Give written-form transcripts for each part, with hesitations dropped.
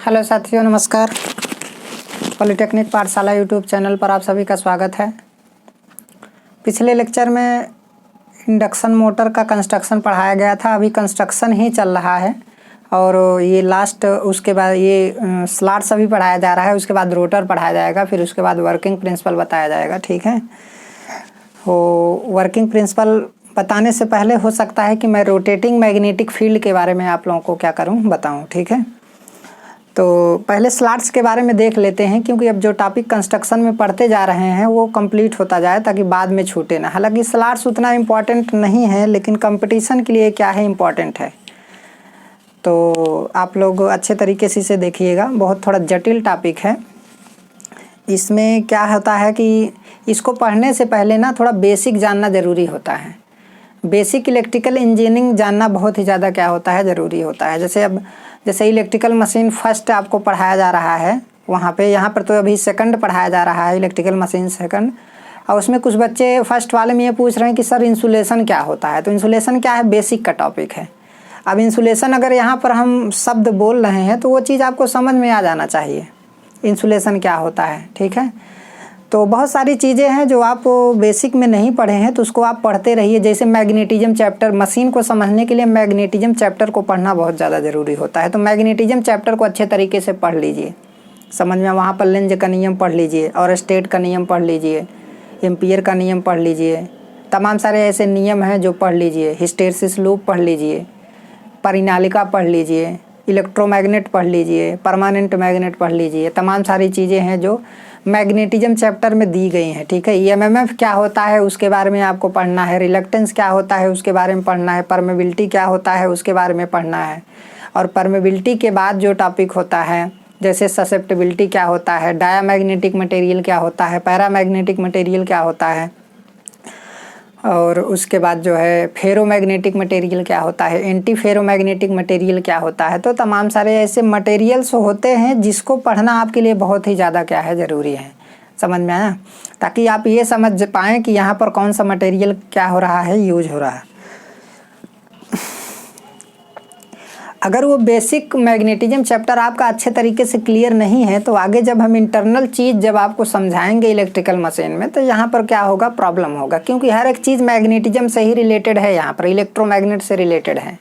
Hello साथियों, नमस्कार। Polytechnic पाठशाला यूट्यूब चैनल पर आप सभी का स्वागत है। पिछले लेक्चर में इंडक्शन मोटर का कंस्ट्रक्शन पढ़ाया गया था। अभी कंस्ट्रक्शन ही चल रहा है और ये लास्ट, उसके बाद ये स्लॉट्स अभी पढ़ाया जा रहा है। उसके बाद रोटर पढ़ाया जाएगा, फिर उसके बाद वर्किंग प्रिंसिपल बताया जाएगा। ठीक है, वो वर्किंग प्रिंसिपल बताने से पहले हो सकता है कि मैं रोटेटिंग मैग्नेटिक फील्ड के बारे में आप लोगों को क्या करूं, बताऊं। ठीक है, तो पहले स्लॉट्स के बारे में देख लेते हैं, क्योंकि अब जो टॉपिक कंस्ट्रक्शन में पढ़ते जा रहे हैं वो कंप्लीट होता जाए ताकि बाद में छूटे ना। हालांकि स्लॉट्स उतना इम्पोर्टेंट नहीं है, लेकिन कंपटीशन के लिए क्या है, इम्पोर्टेंट है। तो आप लोग अच्छे तरीके से इसे देखिएगा। बहुत थोड़ा जटिल टॉपिक है। इसमें क्या होता है कि इसको पढ़ने से पहले ना थोड़ा बेसिक जानना ज़रूरी होता है। बेसिक इलेक्ट्रिकल इंजीनियरिंग जानना बहुत ही ज़्यादा क्या होता है, ज़रूरी होता है। जैसे इलेक्ट्रिकल मशीन फर्स्ट आपको पढ़ाया जा रहा है वहाँ पे, यहाँ पर तो अभी सेकंड पढ़ाया जा रहा है, इलेक्ट्रिकल मशीन सेकंड। और उसमें कुछ बच्चे फर्स्ट वाले में ये पूछ रहे हैं कि सर इंसुलेशन क्या होता है। तो इंसुलेशन क्या है, बेसिक का टॉपिक है। अब इंसुलेशन अगर यहाँ पर हम शब्द बोल रहे हैं तो वो चीज़ आपको समझ में आ जाना चाहिए, इंसुलेशन क्या होता है। ठीक है, तो बहुत सारी चीज़ें हैं जो आप बेसिक में नहीं पढ़े हैं, तो उसको आप पढ़ते रहिए। जैसे मैग्नेटिज्म चैप्टर, मशीन को समझने के लिए मैग्नेटिज्म चैप्टर को पढ़ना बहुत ज़्यादा ज़रूरी होता है। तो मैग्नेटिज्म चैप्टर को अच्छे तरीके से पढ़ लीजिए, समझ में। वहाँ पर लेंज का नियम पढ़ लीजिए और स्टेट का नियम पढ़ लीजिए, एम्पियर का नियम पढ़ लीजिए। तमाम सारे ऐसे नियम हैं जो पढ़ लीजिए। हिस्टेरिसिस लूप पढ़ लीजिए, परिनालिका पढ़ लीजिए, इलेक्ट्रोमैग्नेट पढ़ लीजिए, परमानेंट मैग्नेट पढ़ लीजिए। तमाम सारी चीज़ें हैं जो मैग्नेटिज्म चैप्टर में दी गई हैं। ठीक है, ईएमएफ क्या होता है उसके बारे में आपको पढ़ना है, रिलक्टेंस क्या होता है उसके बारे में पढ़ना है, परमेबिलिटी क्या होता है उसके बारे में पढ़ना है। और परमेबिलिटी के बाद जो टॉपिक होता है, जैसे ससेप्टिबिलिटी क्या होता है, डायामैग्नेटिक मटेरियल क्या होता है, पैरामैग्नेटिक मटेरियल क्या होता है, और उसके बाद जो है फेरोमैग्नेटिक मटेरियल क्या होता है, एंटी फेरोमैग्नेटिक मटेरियल क्या होता है। तो तमाम सारे ऐसे मटेरियल्स होते हैं जिसको पढ़ना आपके लिए बहुत ही ज़्यादा क्या है, ज़रूरी है। समझ में आया, ताकि आप ये समझ पाएँ कि यहाँ पर कौन सा मटेरियल क्या हो रहा है, यूज हो रहा है। अगर वो बेसिक मैग्नेटिज्म चैप्टर आपका अच्छे तरीके से क्लियर नहीं है तो आगे जब हम इंटरनल चीज़ जब आपको समझाएंगे इलेक्ट्रिकल मशीन में, तो यहाँ पर क्या होगा, प्रॉब्लम होगा। क्योंकि हर एक चीज़ मैग्नेटिज्म से ही रिलेटेड है। यहाँ पर इलेक्ट्रोमैग्नेट से रिलेटेड है।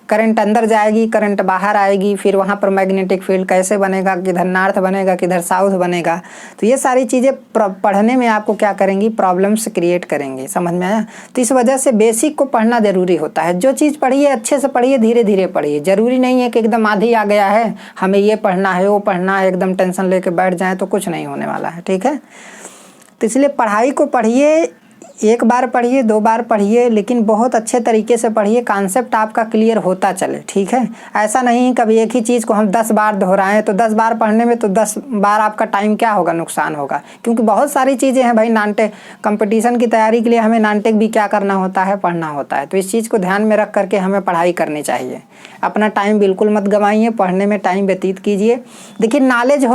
करंट अंदर जाएगी, करंट बाहर आएगी, फिर वहाँ पर मैग्नेटिक फील्ड कैसे बनेगा, किधर नॉर्थ बनेगा, किधर साउथ बनेगा। तो ये सारी चीज़ें पढ़ने में आपको क्या करेंगी, प्रॉब्लम्स क्रिएट करेंगी। समझ में आया। तो इस वजह से बेसिक को पढ़ना ज़रूरी होता है। जो चीज़ पढ़िए अच्छे से पढ़िए, धीरे धीरे पढ़िए। ज़रूरी नहीं है कि एकदम आधी आ गया है, हमें ये पढ़ना है वो पढ़ना है, एकदम टेंशन लेके बैठ जाएँ तो कुछ नहीं होने वाला है। ठीक है, तो इसलिए पढ़ाई को पढ़िए, एक बार पढ़िए, दो बार पढ़िए, लेकिन बहुत अच्छे तरीके से पढ़िए, कॉन्सेप्ट आपका क्लियर होता चले। ठीक है, ऐसा नहीं कभी एक ही चीज़ को हम 10 बार दोहराएं, तो 10 बार पढ़ने में तो 10 बार आपका टाइम क्या होगा, नुकसान होगा। क्योंकि बहुत सारी चीज़ें हैं भाई, नॉन-टेक कंपटीशन की तैयारी के लिए हमें नॉन-टेक भी क्या करना होता है, पढ़ना होता है। तो इस चीज़ को ध्यान में रख करके हमें पढ़ाई करनी चाहिए। अपना टाइम बिल्कुल मत गंवाइए, पढ़ने में टाइम व्यतीत कीजिए। देखिए, नॉलेज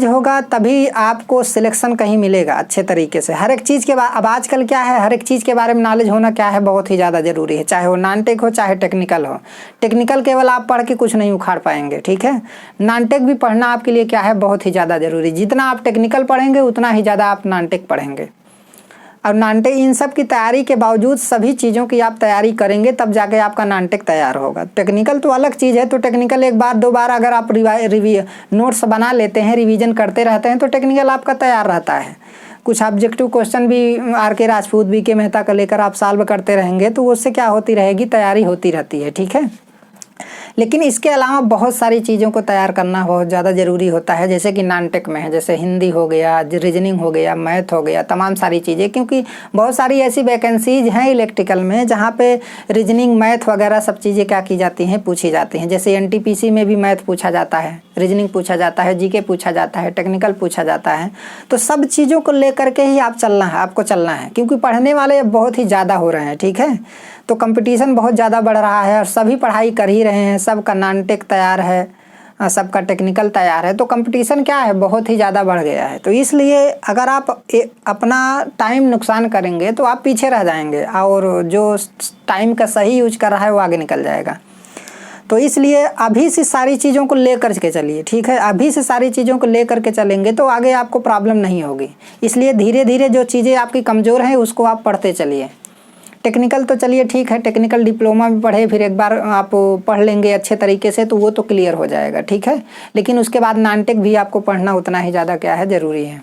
होगा तभी आपको सिलेक्शन कहीं मिलेगा अच्छे तरीके से। हर एक चीज़ के बाद, अब आजकल क्या है, हर एक चीज़ के बारे में नॉलेज होना क्या है, बहुत ही ज़्यादा ज़रूरी है। चाहे वो नॉन टेक हो, चाहे टेक्निकल हो। टेक्निकल केवल आप पढ़ के कुछ नहीं उखाड़ पाएंगे। ठीक है, नॉन टेक भी पढ़ना आपके लिए क्या है, बहुत ही ज़्यादा ज़रूरी। जितना आप टेक्निकल पढ़ेंगे उतना ही ज़्यादा आप नॉन टेक पढ़ेंगे। और नॉन-टेक, इन सब की तैयारी के बावजूद सभी चीज़ों की आप तैयारी करेंगे तब जाके आपका नॉन-टेक तैयार होगा। टेक्निकल तो अलग चीज़ है। तो टेक्निकल एक बार दो बार अगर आप नोट्स बना लेते हैं, रिवीजन करते रहते हैं, तो टेक्निकल आपका तैयार रहता है। कुछ ऑब्जेक्टिव क्वेश्चन भी आर.के. राजपूत, बी.के. मेहता का लेकर आप सॉल्व करते रहेंगे तो उससे क्या होती रहेगी, तैयारी होती रहती है। ठीक है, लेकिन इसके अलावा बहुत सारी चीज़ों को तैयार करना बहुत ज़्यादा ज़रूरी होता है। जैसे कि नॉन-टेक में है, जैसे हिंदी हो गया, रीजनिंग हो गया, मैथ हो गया, तमाम सारी चीज़ें। क्योंकि बहुत सारी ऐसी वैकेंसीज हैं इलेक्ट्रिकल में जहाँ पे रीजनिंग, मैथ वगैरह सब चीज़ें क्या की जाती हैं, पूछी जाती हैं। जैसे एनटीपीसी में भी मैथ पूछा जाता है, रीजनिंग पूछा जाता है, जीके पूछा जाता है, टेक्निकल पूछा जाता है। तो सब चीज़ों को लेकर के ही आपको चलना है, क्योंकि पढ़ने वाले बहुत ही ज़्यादा हो रहे हैं। ठीक है, तो कंपटीशन बहुत ज़्यादा बढ़ रहा है और सभी पढ़ाई कर ही रहे हैं। सबका नॉन-टेक तैयार है, सबका टेक्निकल तैयार है। तो कंपटीशन क्या है, बहुत ही ज़्यादा बढ़ गया है। तो इसलिए अगर आप अपना टाइम नुकसान करेंगे तो आप पीछे रह जाएंगे, और जो टाइम का सही यूज कर रहा है वो आगे निकल जाएगा। तो इसलिए अभी से सारी चीज़ों को लेकर के चलिए, ठीक है, अभी से सारी चीज़ों को लेकर के चलेंगे तो आगे आपको प्रॉब्लम नहीं होगी। इसलिए धीरे धीरे जो चीज़ें आपकी कमज़ोर हैं उसको आप पढ़ते चलिए। टेक्निकल तो चलिए ठीक है, टेक्निकल डिप्लोमा में पढ़े, फिर एक बार आप पढ़ लेंगे अच्छे तरीके से तो वो तो क्लियर हो जाएगा, ठीक है। लेकिन उसके बाद नॉन टेक भी आपको पढ़ना उतना ही ज़्यादा क्या है, ज़रूरी है।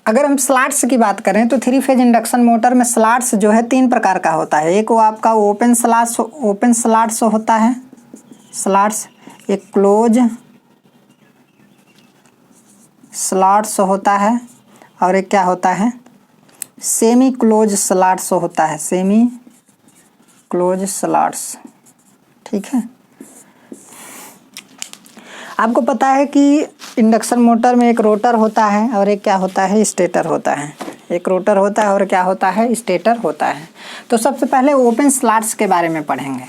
अगर हम स्लॉट्स की बात करें तो 3 फेज इंडक्शन मोटर में स्लॉट्स जो है 3 प्रकार का होता है। एक वो आपका ओपन स्लॉट्स होता है, स्लॉट्स, एक क्लोज स्लॉट्स होता है, और एक क्या होता है, सेमी क्लोज स्लॉट्स होता है, सेमी क्लोज स्लॉट्स, ठीक है। आपको पता है कि इंडक्शन मोटर में एक रोटर होता है और एक क्या होता है, स्टेटर होता है। एक रोटर होता है और क्या होता है, स्टेटर होता है। तो सबसे पहले ओपन स्लॉट्स के बारे में पढ़ेंगे।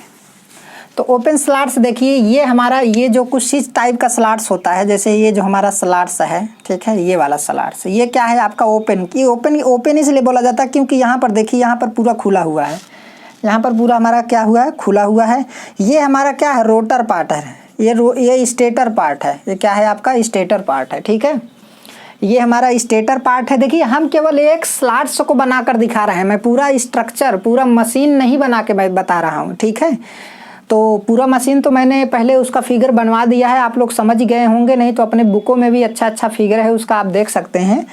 तो ओपन स्लॉट्स देखिए, ये हमारा ये जो कुछ इस टाइप का स्लॉट्स होता है, जैसे ये जो हमारा स्लॉट्स है, ठीक है, ये वाला स्लॉट्स, ये क्या है आपका ओपन। कि ओपन इसलिए बोला जाता है क्योंकि यहाँ पर देखिए, यहाँ पर पूरा खुला हुआ है, यहाँ पर पूरा हमारा क्या हुआ है, खुला हुआ है। ये हमारा क्या है, रोटर पार्ट है, ये स्टेटर पार्ट है, ये क्या है आपका, स्टेटर पार्ट है, ठीक है। ये हमारा स्टेटर पार्ट है। देखिए हम केवल एक स्लॉट्स को बनाकर दिखा रहे हैं, मैं पूरा स्ट्रक्चर, पूरा मशीन नहीं बना के मैं बता रहा हूँ, ठीक है। तो पूरा मशीन तो मैंने पहले उसका फिगर बनवा दिया है, आप लोग समझ गए होंगे, नहीं तो अपने बुकों में भी अच्छा फिगर है उसका, आप देख सकते हैं।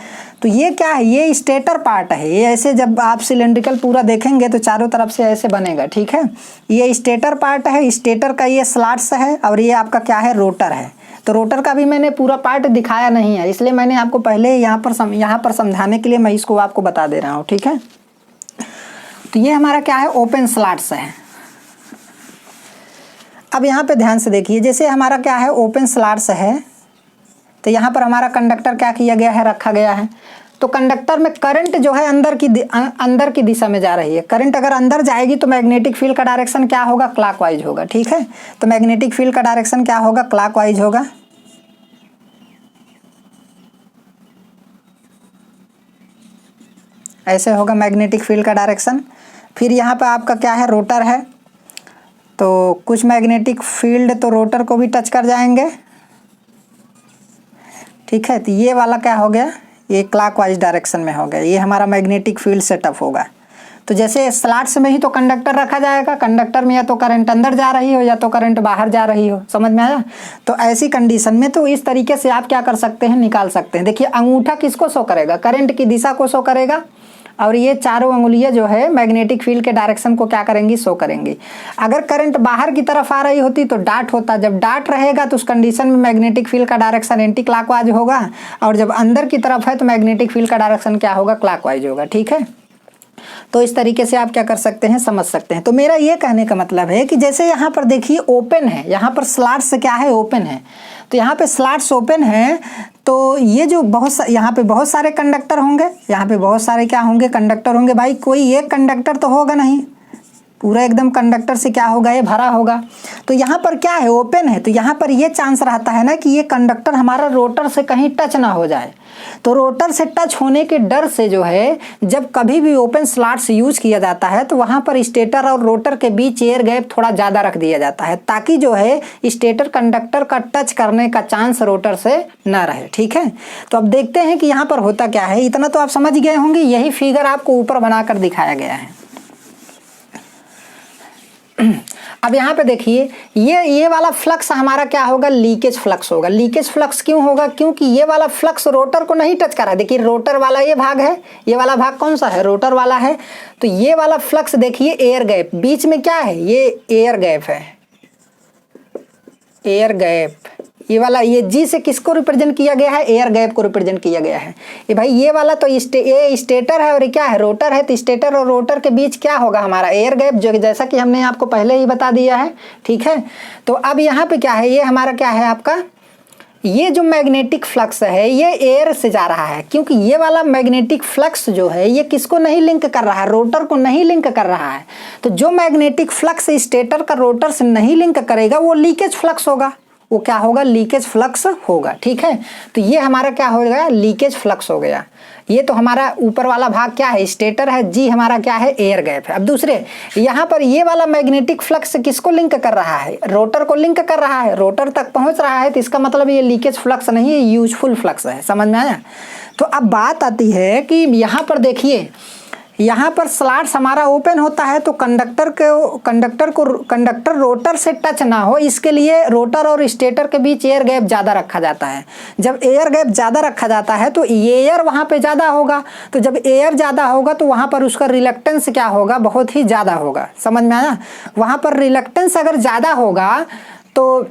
तो ये क्या है, ये स्टेटर पार्ट है। ये ऐसे जब आप सिलेंड्रिकल पूरा देखेंगे तो चारों तरफ से ऐसे बनेगा, ठीक है। ये स्टेटर पार्ट है, स्टेटर का ये स्लॉट्स है, और ये आपका क्या है, रोटर है। तो रोटर का भी मैंने पूरा पार्ट दिखाया नहीं है, इसलिए मैंने आपको पहले यहाँ पर समझाने के लिए मैं इसको आपको बता दे रहा हूँ, ठीक है। तो ये हमारा क्या है, ओपन स्लॉट्स है। अब यहाँ पे ध्यान से देखिए, जैसे हमारा क्या है, ओपन स्लॉट्स है, तो यहाँ पर हमारा कंडक्टर क्या किया गया है, रखा गया है। तो कंडक्टर में करंट जो है अंदर की दिशा में जा रही है। करंट अगर अंदर जाएगी तो मैग्नेटिक फील्ड का डायरेक्शन क्या होगा, क्लॉकवाइज होगा, ठीक है। तो मैग्नेटिक फील्ड का डायरेक्शन क्या होगा, क्लॉकवाइज होगा। ऐसे होगा मैग्नेटिक फील्ड का डायरेक्शन। फिर यहाँ पे आपका क्या है, रोटर है, तो कुछ मैग्नेटिक फील्ड तो रोटर को भी टच कर जाएंगे, ठीक है। तो ये वाला क्या हो गया, ये क्लॉकवाइज डायरेक्शन में हो गया, ये हमारा मैग्नेटिक फील्ड सेटअप होगा। तो जैसे स्लॉट्स में ही तो कंडक्टर रखा जाएगा, कंडक्टर में या तो करंट अंदर जा रही हो या तो करंट बाहर जा रही हो, समझ में आया। तो ऐसी कंडीशन में तो इस तरीके से आप क्या कर सकते हैं, निकाल सकते हैं। देखिए अंगूठा किसको शो करेगा, करंट की दिशा को शो करेगा, और ये चारों अंगुलियां जो है मैग्नेटिक फील्ड के डायरेक्शन को क्या करेंगी, शो करेंगी। अगर करंट बाहर की तरफ आ रही होती तो डाट होता, जब डाट रहेगा तो उस कंडीशन में मैग्नेटिक फील्ड का डायरेक्शन एंटी क्लॉकवाइज होगा, और जब अंदर की तरफ है तो मैग्नेटिक फील्ड का डायरेक्शन क्या होगा, क्लॉकवाइज होगा, ठीक है। तो इस तरीके से आप क्या कर सकते हैं, समझ सकते हैं। तो मेरा ये कहने का मतलब है कि जैसे यहाँ पर देखिए ओपन है, यहाँ पर स्लॉट्स क्या है, ओपन है, तो यहाँ पे स्लॉट्स ओपन है, तो ये जो यहाँ पे बहुत सारे कंडक्टर होंगे, यहाँ पे बहुत सारे क्या होंगे, कंडक्टर होंगे। भाई कोई एक कंडक्टर तो होगा नहीं, पूरा एकदम कंडक्टर से क्या होगा, ये भरा होगा। तो यहाँ पर क्या है, ओपन है, तो यहाँ पर ये चांस रहता है ना कि ये कंडक्टर हमारा रोटर से कहीं टच ना हो जाए। तो रोटर से टच होने के डर से जो है, जब कभी भी ओपन स्लॉट्स यूज किया जाता है तो वहाँ पर स्टेटर और रोटर के बीच एयर गैप थोड़ा ज़्यादा रख दिया जाता है, ताकि जो है स्टेटर कंडक्टर का टच करने का चांस रोटर से ना रहे, ठीक है। तो अब देखते हैं कि यहाँ पर होता क्या है। इतना तो आप समझ गए होंगे, यही फिगर आपको ऊपर बनाकर दिखाया गया है। अब यहाँ पे देखिए, ये वाला फ्लक्स हमारा क्या होगा, लीकेज फ्लक्स होगा। लीकेज फ्लक्स क्यों होगा, क्योंकि ये वाला फ्लक्स रोटर को नहीं टच कर रहा है। देखिए रोटर वाला ये भाग है, ये वाला भाग कौन सा है, रोटर वाला है। तो ये वाला फ्लक्स देखिए, एयर गैप बीच में क्या है, ये एयर गैप है, एयर गैप। ये वाला, ये जी से किसको रिप्रेजेंट किया गया है, एयर गैप को रिप्रेजेंट किया गया है। ये भाई ये वाला तो ये स्टेटर है और ये क्या है, रोटर है। तो स्टेटर और रोटर के बीच क्या होगा, हमारा एयर गैप, जो जैसा कि हमने आपको पहले ही बता दिया है, ठीक है। तो अब यहाँ पे क्या है, ये हमारा क्या है आपका, ये जो मैग्नेटिक फ्लक्स है ये एयर से जा रहा है, क्योंकि ये वाला मैग्नेटिक फ्लक्स जो है ये किसको नहीं लिंक कर रहा है, रोटर को नहीं लिंक कर रहा है। तो जो मैग्नेटिक फ्लक्स स्टेटर का रोटर से नहीं लिंक करेगा वो लीकेज फ्लक्स होगा, वो क्या होगा, लीकेज फ्लक्स होगा। ठीक है, तो ये हमारा क्या हो गया, लीकेज फ्लक्स हो गया। ये तो हमारा ऊपर वाला भाग क्या है, स्टेटर है, जी हमारा क्या है, एयर गैप है। अब दूसरे यहाँ पर ये वाला मैग्नेटिक फ्लक्स किसको लिंक कर रहा है, रोटर को लिंक कर रहा है, रोटर तक पहुंच रहा है, तो इसका मतलब ये लीकेज फ्लक्स नहीं है, यूजफुल फ्लक्स है। समझ में आया। तो अब बात आती है कि यहाँ पर देखिए, यहाँ पर स्लॉट्स हमारा ओपन होता है तो कंडक्टर रोटर से टच ना हो, इसके लिए रोटर और स्टेटर के बीच एयर गैप ज़्यादा रखा जाता है। जब एयर गैप ज़्यादा रखा जाता है तो एयर वहाँ पे ज़्यादा होगा, तो जब एयर ज़्यादा होगा तो वहाँ पर उसका रिलक्टेंस क्या होगा, बहुत ही ज़्यादा होगा। समझ में आया। वहाँ पर रिलक्टेंस अगर ज़्यादा होगा तो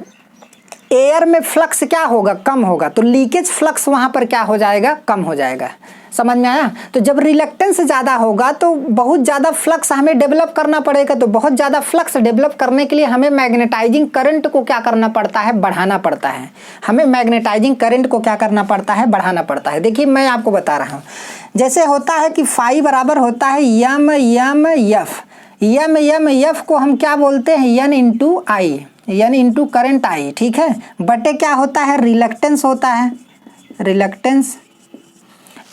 एयर में फ्लक्स क्या होगा, कम होगा, तो लीकेज फ्लक्स वहाँ पर क्या हो जाएगा, कम हो जाएगा। समझ में आया। तो जब रिलक्टेंस ज़्यादा होगा तो बहुत ज़्यादा फ्लक्स हमें डेवलप करना पड़ेगा, तो बहुत ज़्यादा फ्लक्स डेवलप करने के लिए हमें मैग्नेटाइजिंग करंट को क्या करना पड़ता है, बढ़ाना पड़ता है। हमें मैग्नेटाइजिंग करंट को क्या करना पड़ता है, बढ़ाना पड़ता है। देखिए मैं आपको बता रहा हूँ, जैसे होता है कि फाई बराबर होता है यम यम यफ, यम यम यफ को हम क्या बोलते हैं, n into I, n into current I. ठीक है, बटे क्या होता है, रिलक्टेंस होता है, रिलक्टेंस।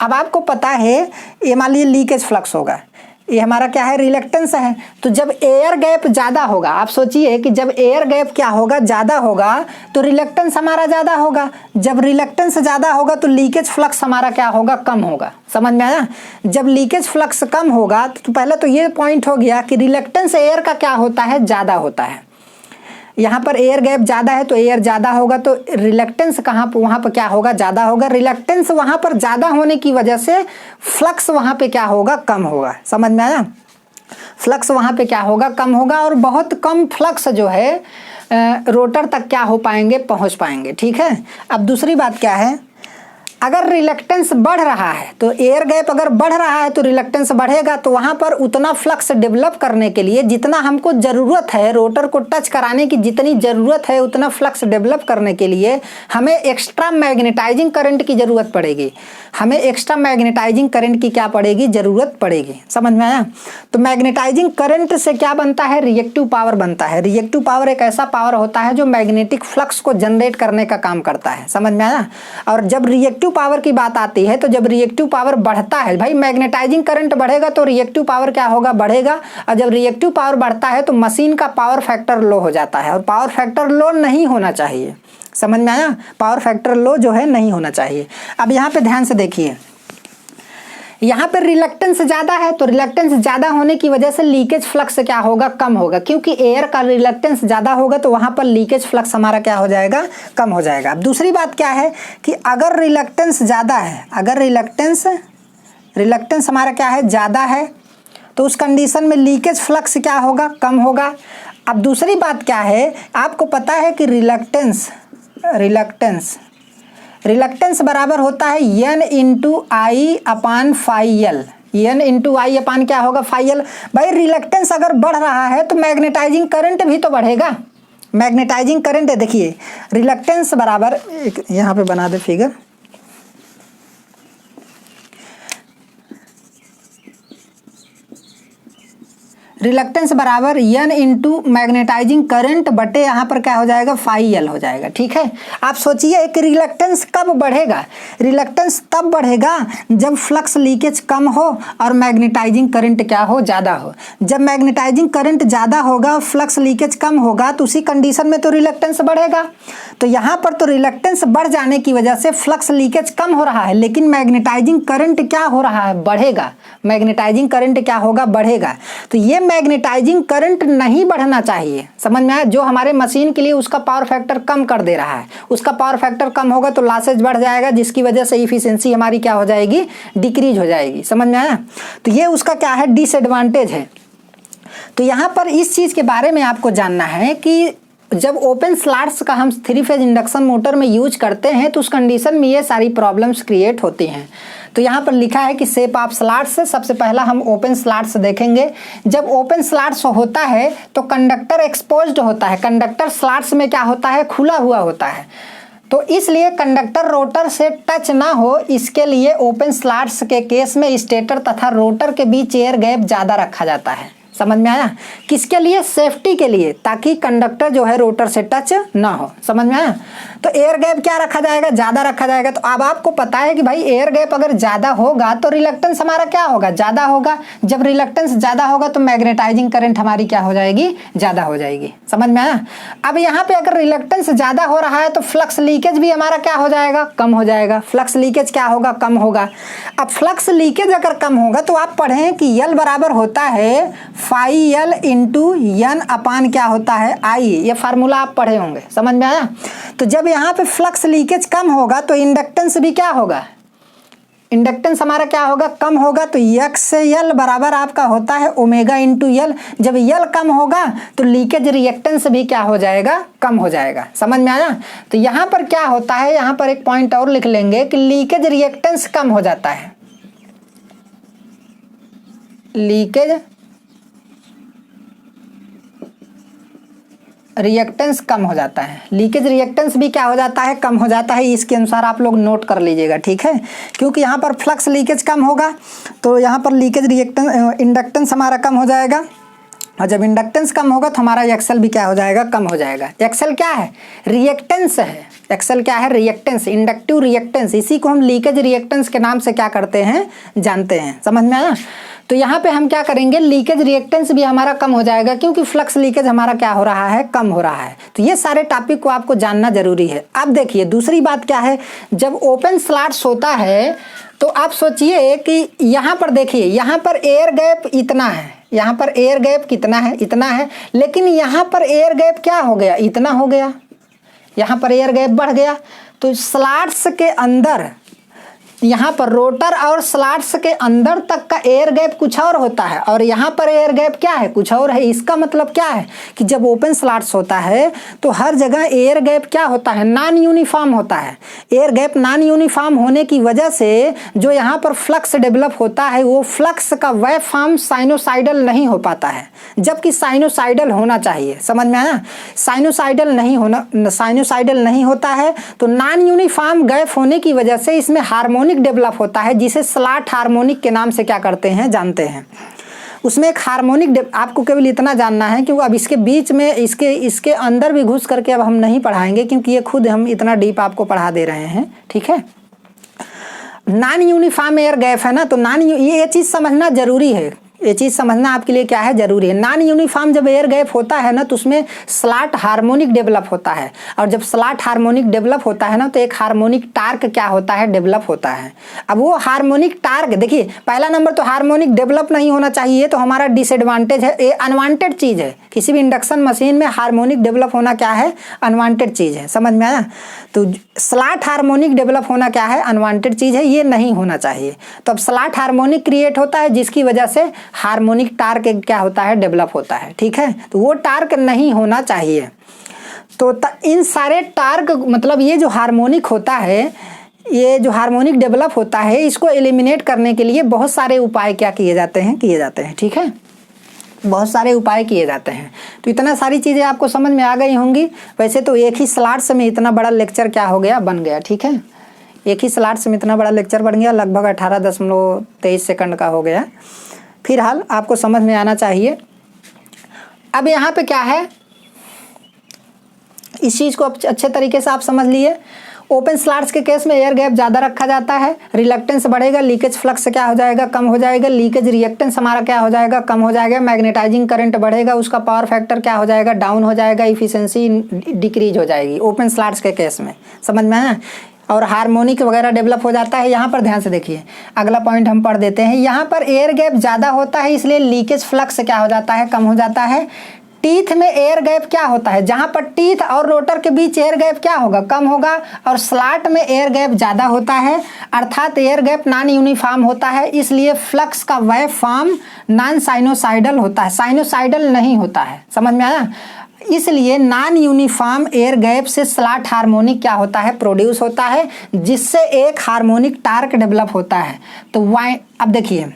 अब आपको पता है ये मान लीजिए लीकेज फ्लक्स होगा, ये हमारा क्या है, रिलक्टेंस है। तो जब एयर गैप ज़्यादा होगा, आप सोचिए कि जब एयर गैप क्या होगा, ज़्यादा होगा, तो रिलक्टेंस हमारा ज़्यादा होगा। जब रिलक्टेंस ज़्यादा होगा तो लीकेज फ्लक्स हमारा क्या होगा, कम होगा। समझ में आया। जब लीकेज फ्लक्स कम होगा तो पहले तो ये पॉइंट हो गया कि रिलक्टेंस एयर का क्या होता है, ज़्यादा होता है। यहाँ पर एयर गैप ज़्यादा है तो एयर ज़्यादा होगा, तो रिलक्टेंस कहाँ पर, वहाँ पर क्या होगा, ज़्यादा होगा। रिलक्टेंस वहाँ पर ज़्यादा होने की वजह से फ्लक्स वहाँ पे क्या होगा, कम होगा। समझ में आया। फ्लक्स वहाँ पे क्या होगा, कम होगा, और बहुत कम फ्लक्स जो है रोटर तक क्या हो पाएंगे, पहुँच पाएंगे। ठीक है। अब दूसरी बात क्या है, अगर रिलक्टेंस बढ़ रहा है तो एयर गैप अगर बढ़ रहा है तो रिलक्टेंस बढ़ेगा, तो वहाँ पर उतना फ्लक्स डेवलप करने के लिए जितना हमको ज़रूरत है, रोटर को टच कराने की जितनी ज़रूरत है, उतना फ्लक्स डेवलप करने के लिए हमें एक्स्ट्रा मैग्नेटाइजिंग करंट की ज़रूरत पड़ेगी। हमें एक्स्ट्रा मैग्नेटाइजिंग करंट की क्या पड़ेगी, ज़रूरत पड़ेगी। समझ में आया। तो मैग्नेटाइजिंग करंट से क्या बनता है, रिएक्टिव पावर बनता है। रिएक्टिव पावर एक ऐसा पावर होता है जो मैग्नेटिक फ्लक्स को जनरेट करने का काम करता है। समझ में आया। और जब रिएक्टिव पावर की बात आती है तो जब रिएक्टिव पावर बढ़ता है, भाई मैग्नेटाइजिंग करंट बढ़ेगा तो रिएक्टिव पावर क्या होगा, बढ़ेगा। और जब रिएक्टिव पावर बढ़ता है तो मशीन का पावर फैक्टर लो हो जाता है, और पावर फैक्टर लो नहीं होना चाहिए। समझ में आया। पावर फैक्टर लो जो है नहीं होना चाहिए। अब यहाँ पे ध्यान से देखिए, यहाँ पर रिलक्टेंस ज़्यादा है, तो रिलक्टेंस ज़्यादा होने की वजह से लीकेज फ्लक्स क्या होगा, कम होगा, क्योंकि एयर का रिलक्टेंस ज़्यादा होगा तो वहाँ पर लीकेज फ्लक्स हमारा क्या हो जाएगा, कम हो जाएगा। अब दूसरी बात क्या है कि अगर रिलक्टेंस ज़्यादा है, अगर रिलक्टेंस हमारा क्या है, ज़्यादा है, तो उस कंडीशन में लीकेज फ्लक्स क्या होगा, कम होगा। अब दूसरी बात क्या है, आपको पता है कि रिलक्टेंस बराबर होता है यन इंटू आई अपान फाई एल। यन इंटू आई अपान क्या होगा, फाई एल। भाई रिलक्टेंस अगर बढ़ रहा है तो मैग्नेटाइजिंग करंट भी तो बढ़ेगा। मैग्नेटाइजिंग करंट है, देखिए रिलक्टेंस बराबर, यहाँ पे बना दे फिगर, रिलक्टेंस बराबर यन इंटू मैग्नेटाइजिंग करंट बटे यहाँ पर क्या हो जाएगा, फाई एल हो जाएगा। ठीक है। आप सोचिए कि रिलक्टेंस कब बढ़ेगा, रिलक्टेंस तब बढ़ेगा जब फ्लक्स लीकेज कम हो और मैग्नेटाइजिंग करंट क्या हो, ज़्यादा हो। जब मैग्नेटाइजिंग करंट ज़्यादा होगा, फ्लक्स लीकेज कम होगा, तो उसी कंडीशन में तो रिलक्टेंस बढ़ेगा। तो यहाँ पर तो रिलक्टेंस बढ़ जाने की वजह से फ्लक्स लीकेज कम हो रहा है, लेकिन मैग्नेटाइजिंग करंट क्या हो रहा है, बढ़ेगा। मैग्नेटाइजिंग करंट क्या होगा, बढ़ेगा। तो ये मैग्नेटाइजिंग करंट नहीं बढ़ना चाहिए। समझ में आया। जो हमारे मशीन के लिए उसका पावर फैक्टर कम कर दे रहा है, उसका पावर फैक्टर कम होगा तो लॉसेज बढ़ जाएगा, जिसकी वजह से इफिशिएंसी हमारी क्या हो जाएगी, डिक्रीज हो जाएगी। समझ में आया। तो ये उसका क्या है, डिसएडवांटेज है। तो यहाँ पर इस चीज़ के बारे में आपको जानना है कि जब ओपन स्लॉट्स का हम 3 फेज इंडक्शन मोटर में यूज करते हैं तो उस कंडीशन में ये सारी प्रॉब्लम्स क्रिएट होती हैं। तो यहाँ पर लिखा है कि शेप ऑफ स्लॉट्स से सबसे पहला हम ओपन स्लॉट्स देखेंगे। जब ओपन स्लॉट्स होता है तो कंडक्टर एक्सपोज्ड होता है, कंडक्टर स्लॉट्स में क्या होता है, खुला हुआ होता है। तो इसलिए कंडक्टर रोटर से टच ना हो, इसके लिए ओपन स्लॉट्स के केस में स्टेटर तथा रोटर के बीच एयर गैप ज़्यादा रखा जाता है। समझ में आया? किसके लिए? सेफ्टी के लिए, ताकि कंडक्टर जो है रोटर से टच ना हो। समझ में आया? तो एयर गैप क्या रखा जाएगा? ज़्यादा रखा जाएगा। तो अब आपको पता है कि भाई एयर गैप अगर ज़्यादा होगा तो रिलक्टेंस हमारा क्या होगा? ज़्यादा होगा। जब रिलक्टेंस ज़्यादा होगा तो मैग्नेटाइजिंग करंट हमारी क्या हो जाएगी? ज़्यादा हो जाएगी। समझ में आया? अब यहाँ पे अगर रिलक्टेंस ज़्यादा हो रहा है तो फ्लक्स लीकेज भी हमारा क्या हो जाएगा? कम हो जाएगा। फ्लक्स लीकेज क्या होगा? कम होगा। अब फ्लक्स लीकेज अगर कम होगा तो आप पढ़ें कि यल बराबर होता है फाई एल इंटू एन अपान क्या होता है? आई। ये फार्मूला आप पढ़े होंगे। समझ में आया? तो जब यहाँ पे फ्लक्स लीकेज कम होगा तो इंडक्टेंस भी क्या होगा? इंडक्टेंस हमारा क्या होगा? कम होगा। तो एक्स से यल बराबर आपका होता है ओमेगा इंटू यल। जब यल कम होगा तो लीकेज रिएक्टेंस भी क्या हो जाएगा? कम हो जाएगा। समझ में आया? तो यहाँ पर क्या होता है, यहाँ पर एक पॉइंट और लिख लेंगे कि लीकेज रिएक्टेंस कम हो जाता है। लीकेज रिएक्टेंस कम हो जाता है। लीकेज रिएक्टेंस भी क्या हो जाता है? कम हो जाता है। इसके अनुसार आप लोग नोट कर लीजिएगा, ठीक है? क्योंकि यहाँ पर फ्लक्स लीकेज कम होगा तो यहाँ पर लीकेज रिएक्टेंस इंडक्टेंस हमारा कम हो जाएगा, और जब इंडक्टेंस कम होगा तो हमारा एक्सेल भी क्या हो जाएगा? कम हो जाएगा। एक्सेल क्या है? रिएक्टेंस है। एक्सेल क्या है? Reactance, inductive reactance. इसी को हम लीकेज रिएक्टेंस के नाम से क्या करते हैं? जानते हैं। समझ में आया? तो यहाँ पे हम क्या करेंगे? लीकेज रिएक्टेंस भी हमारा कम हो जाएगा क्योंकि फ्लक्स लीकेज हमारा क्या हो रहा है? कम हो रहा है। तो ये सारे टॉपिक को आपको जानना जरूरी है। अब देखिए दूसरी बात क्या है, जब ओपन स्लॉट्स होता है तो आप सोचिए कि यहाँ पर देखिए, यहाँ पर एयर गैप इतना है, यहाँ पर एयर गैप कितना है? इतना है। लेकिन यहाँ पर एयर गैप क्या हो गया? इतना हो गया। यहाँ पर एयर गैप बढ़ गया। तो स्लॉट्स के अंदर, यहाँ पर रोटर और स्लॉट्स के अंदर तक का एयर गैप कुछ और होता है, और यहाँ पर एयर गैप क्या है? कुछ और है। इसका मतलब क्या है कि जब ओपन स्लॉट्स होता है तो हर जगह एयर गैप क्या होता है? नॉन यूनिफॉर्म होता है। एयर गैप नॉन यूनिफॉर्म होने की वजह से जो यहाँ पर फ्लक्स डेवलप होता है वो फ्लक्स का वेव फॉर्म साइनोसाइडल नहीं हो पाता है, जबकि साइनोसाइडल होना चाहिए। समझ में आया? साइनोसाइडल नहीं होता है। तो नॉन यूनिफॉर्म गैप होने की वजह से इसमें हार्मोनिक डेवलप होता है, जिसे स्लॉट हार्मोनिक के नाम से क्या करते हैं? जानते हैं। उसमें एक हार्मोनिक, आपको केवल इतना जानना है क्योंकि अब इसके बीच में इसके अंदर भी घुस करके अब हम नहीं पढ़ाएंगे क्योंकि ये खुद हम इतना डीप आपको पढ़ा दे रहे हैं, ठीक है? नॉन यूनिफॉर्म एयर गैप है ना, तो ये चीज़ समझना जरूरी है। ये चीज़ समझना आपके लिए क्या है? जरूरी है। नॉन यूनिफॉर्म जब एयर गैप होता है ना तो उसमें स्लॉट हार्मोनिक डेवलप होता है, और जब स्लॉट हार्मोनिक डेवलप होता है ना तो एक हार्मोनिक टार्क क्या होता है? डेवलप होता है। अब वो हार्मोनिक टार्क, देखिए पहला नंबर तो हार्मोनिक डेवलप नहीं होना चाहिए, तो हमारा डिसएडवांटेज है, ये अनवांटेड चीज़ है। किसी भी इंडक्शन मशीन में हार्मोनिक डेवलप होना क्या है? अनवांटेड चीज़ है। समझ में आया? तो स्लॉट हार्मोनिक डेवलप होना क्या है? अनवांटेड चीज़ है, ये नहीं होना चाहिए। तो अब स्लॉट हार्मोनिक क्रिएट होता है जिसकी वजह से हार्मोनिक टार्क क्या होता है? डेवलप होता है, ठीक है? तो वो टार्क नहीं होना चाहिए। तो इन सारे टार्क, मतलब ये जो हार्मोनिक होता है, ये जो हार्मोनिक डेवलप होता है, इसको एलिमिनेट करने के लिए बहुत सारे उपाय क्या किए जाते हैं, ठीक है? बहुत सारे उपाय किए जाते हैं। तो इतना सारी चीज़ें आपको समझ में आ गई होंगी। वैसे तो एक ही स्लॉट्स में इतना बड़ा लेक्चर क्या हो गया? बन गया, ठीक है? एक ही स्लॉट्स में इतना बड़ा लेक्चर बन गया, लगभग 18.23 सेकंड का हो गया। फिलहाल आपको समझ में आना चाहिए। अब यहाँ पे क्या है, इस चीज़ को अच्छे तरीके से आप समझ लिए। ओपन स्लॉट्स के केस में एयर गैप ज़्यादा रखा जाता है, रिलक्टेंस बढ़ेगा, लीकेज फ्लक्स क्या हो जाएगा? कम हो जाएगा। लीकेज रिएक्टेंस हमारा क्या हो जाएगा? कम हो जाएगा। मैग्नेटाइजिंग करंट बढ़ेगा, उसका पावर फैक्टर क्या हो जाएगा? डाउन हो जाएगा। इफिशिएंसी डिक्रीज हो जाएगी ओपन स्लॉट्स के केस में। समझ में आया? और हार्मोनिक वगैरह डेवलप हो जाता है। यहाँ पर ध्यान से देखिए, अगला पॉइंट हम पढ़ देते हैं। यहाँ पर एयर गैप ज़्यादा होता है इसलिए लीकेज फ्लक्स क्या हो जाता है? कम हो जाता है। टीथ में एयर गैप क्या होता है? जहाँ पर टीथ और रोटर के बीच एयर गैप क्या होगा? कम होगा। और स्लॉट में एयर गैप ज़्यादा होता है, अर्थात एयर गैप नॉन यूनिफॉर्म होता है, इसलिए फ्लक्स का वेव फॉर्म नॉन साइनोसाइडल होता है, साइनोसाइडल नहीं होता है। समझ में आया? इसलिए नॉन यूनिफॉर्म एयर गैप से स्लॉट हार्मोनिक क्या होता है? प्रोड्यूस होता है, जिससे एक हार्मोनिक टार्क डेवलप होता है। तो अब देखिए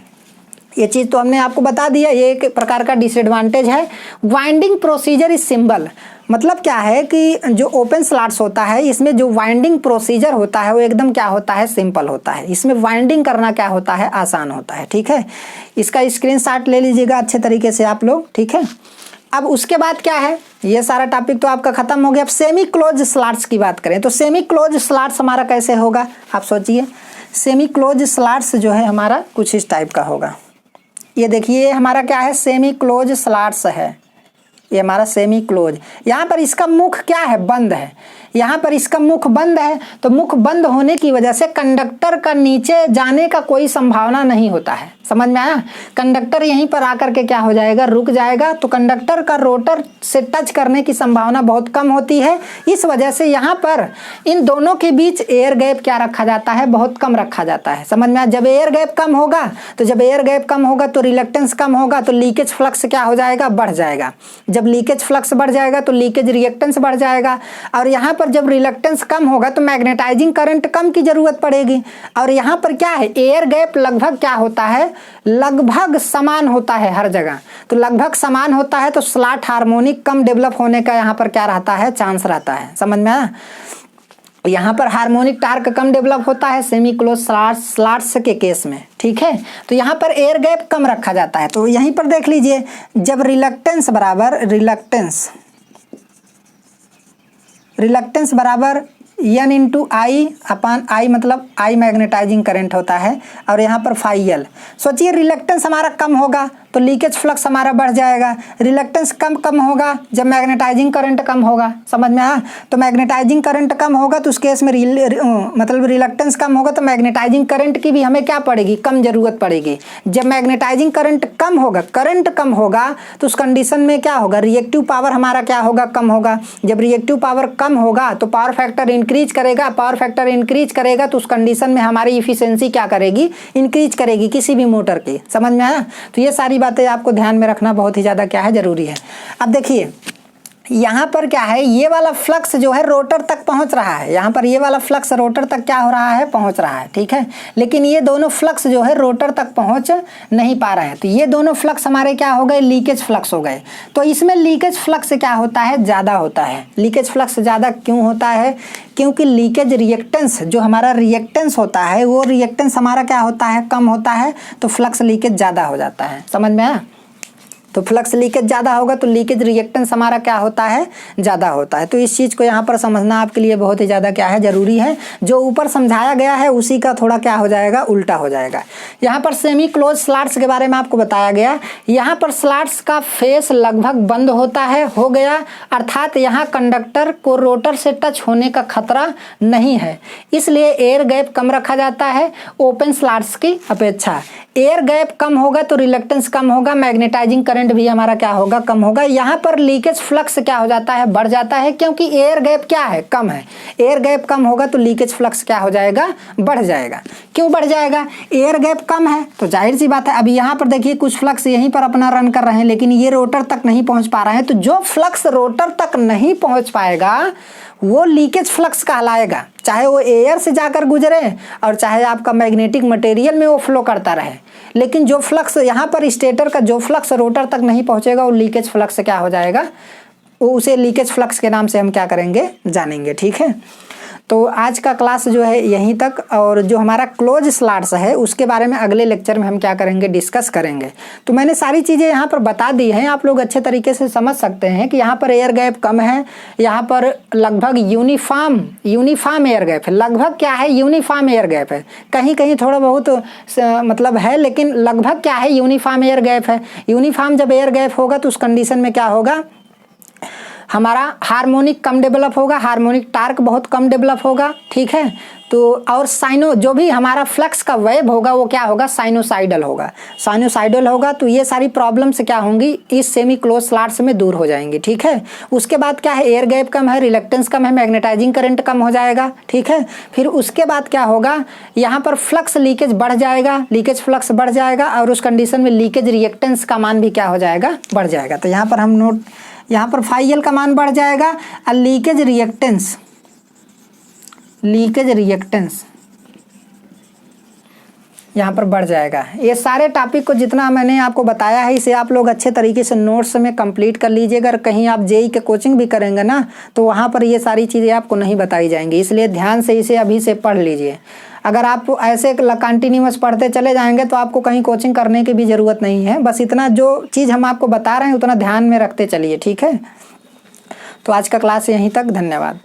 ये चीज़ तो हमने आपको बता दिया, ये एक प्रकार का डिसएडवांटेज है। वाइंडिंग प्रोसीजर इज सिंपल, मतलब क्या है कि जो ओपन स्लॉट्स होता है इसमें जो वाइंडिंग प्रोसीजर होता है वो एकदम क्या होता है, सिंपल होता है। इसमें वाइंडिंग करना क्या होता है, आसान होता है। ठीक है, इसका स्क्रीनशॉट ले लीजिएगा अच्छे तरीके से आप लोग। ठीक है, अब उसके बाद क्या है, ये सारा टॉपिक तो आपका खत्म हो गया। अब सेमी क्लोज स्लॉट्स की बात करें तो सेमी क्लोज स्लॉट्स हमारा कैसे होगा, आप सोचिए। सेमी क्लोज स्लॉट्स जो है हमारा कुछ इस टाइप का होगा। ये देखिए हमारा क्या है, सेमी क्लोज स्लॉट्स है, ये हमारा सेमी क्लोज। यहाँ पर इसका मुख क्या है, बंद है। यहाँ पर इसका मुख बंद है, तो मुख बंद होने की वजह से कंडक्टर का नीचे जाने का कोई संभावना नहीं होता है। समझ में आया, कंडक्टर यहीं पर आकर के क्या हो जाएगा, रुक जाएगा। तो कंडक्टर का रोटर से टच करने की संभावना बहुत कम होती है। इस वजह से यहाँ पर इन दोनों के बीच एयर गैप क्या रखा जाता है, बहुत कम रखा जाता है। समझ में आया, जब एयर गैप कम होगा तो जब एयर गैप कम होगा तो रिलक्टेंस कम होगा, तो लीकेज फ्लक्स क्या हो जाएगा, बढ़ जाएगा। जब लीकेज फ्लक्स बढ़ जाएगा तो लीकेज रिएक्टेंस बढ़ जाएगा, और यहाँ पर जब रिलक्टेंस कम होगा तो मैग्नेटाइजिंग करंट कम की जरूरत पड़ेगी। और यहाँ पर क्या है, एयर गैप लगभग क्या होता है, लगभग समान होता है हर जगह। तो लगभग समान होता है तो स्लॉट हार्मोनिक कम डेवलप होने का यहाँ पर क्या रहता है, चांस रहता है। समझ में आया, यहाँ पर हार्मोनिक टार्क कम डेवलप होता है सेमी क्लोज स्लॉट्स के केस में। ठीक है, तो यहाँ पर एयर गैप कम रखा जाता है। तो यहीं पर देख लीजिए, जब रिलक्टेंस बराबर N into I upon I, मतलब आई मैग्नेटाइजिंग करंट होता है, और यहाँ पर फाई एल। सोचिए रिलक्टेंस हमारा कम होगा तो लीकेज फ्लक्स हमारा बढ़ जाएगा। रिलक्टेंस कम होगा जब मैग्नेटाइजिंग करंट कम होगा। समझ में आया, तो मैग्नेटाइजिंग करंट कम होगा तो उस केस में मतलब रिलक्टेंस कम होगा तो मैग्नेटाइजिंग करंट की भी हमें क्या पड़ेगी, कम जरूरत पड़ेगी। जब मैग्नेटाइजिंग करंट कम होगा तो उस कंडीशन में क्या होगा, रिएक्टिव पावर हमारा क्या होगा, कम होगा। जब रिएक्टिव पावर कम होगा तो पावर फैक्टर इंक्रीज करेगा, तो उस कंडीशन में हमारी इफिशियंसी क्या करेगी, इंक्रीज करेगी किसी भी मोटर की। समझ में आया, तो ये सारी बातें आपको ध्यान में रखना बहुत ही ज़्यादा क्या है, जरूरी है। अब देखिए यहाँ पर क्या है, ये वाला फ्लक्स जो है रोटर तक पहुँच रहा है। यहाँ पर ये वाला फ्लक्स रोटर तक क्या हो रहा है, पहुँच रहा है। ठीक है, लेकिन ये दोनों फ्लक्स जो है रोटर तक पहुँच नहीं पा रहे हैं। तो ये दोनों फ्लक्स हमारे क्या हो गए, लीकेज फ्लक्स हो गए। तो इसमें लीकेज फ्लक्स क्या होता है, ज़्यादा होता है। लीकेज फ्लक्स ज़्यादा क्यों होता है, क्योंकि लीकेज रिएक्टेंस, जो हमारा रिएक्टेंस होता है वो रिएक्टेंस हमारा क्या होता है, कम होता है, तो फ्लक्स लीकेज ज़्यादा हो जाता है। समझ में आया, तो फ्लक्स लीकेज ज़्यादा होगा तो लीकेज रिएक्टेंस हमारा क्या होता है, ज़्यादा होता है। तो इस चीज़ को यहाँ पर समझना आपके लिए बहुत ही ज़्यादा क्या है, ज़रूरी है। जो ऊपर समझाया गया है उसी का थोड़ा क्या हो जाएगा, उल्टा हो जाएगा। यहाँ पर सेमी क्लोज स्लॉट्स के बारे में आपको बताया गया। यहाँ पर स्लॉट्स का फेस लगभग बंद होता है, हो गया, अर्थात यहाँ कंडक्टर को रोटर से टच होने का खतरा नहीं है, इसलिए एयर गैप कम रखा जाता है ओपन स्लॉट्स की अपेक्षा। एयर गैप कम होगा तो रिलक्टेंस कम होगा, मैग्नेटाइजिंग करंट भी हमारा क्या होगा, कम होगा। यहाँ पर लीकेज फ्लक्स क्या हो जाता है, बढ़ जाता है, क्योंकि एयर गैप क्या है, कम है। एयर गैप कम होगा तो लीकेज फ्लक्स क्या हो जाएगा, बढ़ जाएगा। क्यों बढ़ जाएगा, एयर गैप कम है तो जाहिर सी बात है। अभी यहाँ पर देखिए कुछ फ्लक्स यहीं पर अपना रन कर रहे हैं लेकिन ये रोटर तक नहीं पहुँच पा रहे हैं, तो जो फ्लक्स रोटर तक नहीं पहुँच पाएगा वो लीकेज फ्लक्स कहलाएगा, चाहे वो एयर से जाकर गुजरे और चाहे आपका मैग्नेटिक मटेरियल में वो फ्लो करता रहे। लेकिन जो फ्लक्स यहाँ पर स्टेटर का जो फ्लक्स रोटर तक नहीं पहुँचेगा वो लीकेज फ्लक्स क्या हो जाएगा, वो उसे लीकेज फ्लक्स के नाम से हम क्या करेंगे, जानेंगे। ठीक है, तो आज का क्लास जो है यहीं तक, और जो हमारा क्लोज स्लॉट्स है उसके बारे में अगले लेक्चर में हम क्या करेंगे, डिस्कस करेंगे। तो मैंने सारी चीज़ें यहाँ पर बता दी हैं, आप लोग अच्छे तरीके से समझ सकते हैं कि यहाँ पर एयर गैप कम है, यहाँ पर लगभग यूनिफॉर्म एयर गैप है। लगभग क्या है, यूनिफॉर्म एयर गैप है, कहीं कहीं थोड़ा बहुत मतलब है, लेकिन लगभग क्या है, यूनिफॉर्म एयर गैप है। यूनिफॉर्म जब एयर गैप होगा तो उस कंडीशन में क्या होगा, हमारा हार्मोनिक कम डेवलप होगा, हार्मोनिक टार्क बहुत कम डेवलप होगा। ठीक है, तो और जो भी हमारा फ्लक्स का वेव होगा वो क्या होगा, साइनोसाइडल होगा। तो ये सारी प्रॉब्लम्स क्या होंगी, इस सेमी क्लोज स्लॉट्स में दूर हो जाएंगी। ठीक है, उसके बाद क्या है, एयर गैप कम है, रिलक्टेंस कम है, मैग्नेटाइजिंग करंट कम हो जाएगा। ठीक है, फिर उसके बाद क्या होगा, यहाँ पर फ्लक्स लीकेज बढ़ जाएगा, लीकेज फ्लक्स बढ़ जाएगा, और उस कंडीशन में लीकेज रिएक्टेंस का मान भी क्या हो जाएगा, बढ़ जाएगा। तो यहाँ पर हम यहाँ पर फाई एल का मान बढ़ जाएगा, और लीकेज यहाँ पर बढ़ जाएगा। ये सारे टॉपिक को जितना मैंने आपको बताया है इसे आप लोग अच्छे तरीके से नोट्स में कंप्लीट कर लीजिए। अगर कहीं आप जेई के कोचिंग भी करेंगे ना तो वहाँ पर ये सारी चीज़ें आपको नहीं बताई जाएंगी, इसलिए ध्यान से इसे अभी से पढ़ लीजिए। अगर आप ऐसे कंटिन्यूअस पढ़ते चले जाएंगे तो आपको कहीं कोचिंग करने की भी ज़रूरत नहीं है। बस इतना जो चीज़ हम आपको बता रहे हैं उतना ध्यान में रखते चलिए, ठीक है। तो आज का क्लास यहीं तक, धन्यवाद।